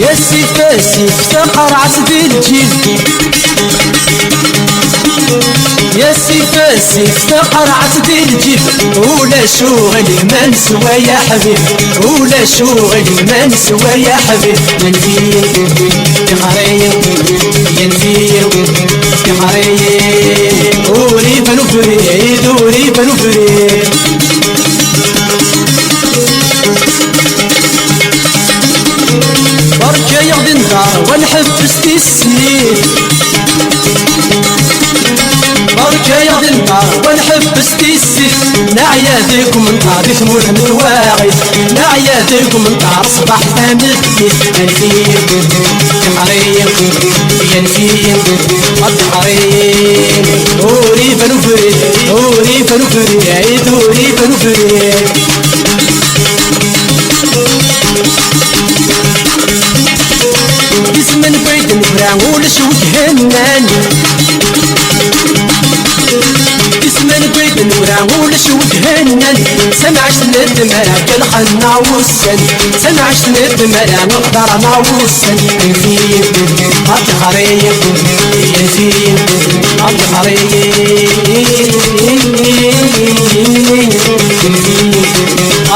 يا سيف تقر عسدي الجيل يا سيف تقر عسدي الجيل ولا شغل ما نسوى يا حبيب ولا شغل ما نسوى يا حبيب من فيه تخريب ينفيه تخريب وريب نفريد وريب نفريد بركة يغدي النهار ونحبس في السنين بركة يغدي النهار ونحبس في السنين نعيا ديكم نهار ثمور متواعد نعيا ديكم نهار صباح ثامن ينفيه تحريم ينفيه التحريم وريب نفريد وريب نفريد وريب نفريد جسم البيت نفرع ولشوك هنان جسم البيت نفرع ولشوك هنان سمع سند مرا كالخنا والسن سمع سند مرا نقدر نوصل ينفيه التخريب ينفيه التخريب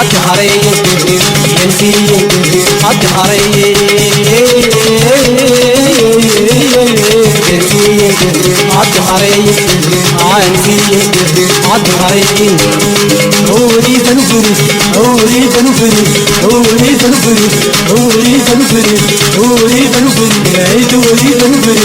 التخريب ينفيه التخريب وريد نفرد وريد نفرد وريد نفرد وريد نفرد وريد نفرد وريد نفرد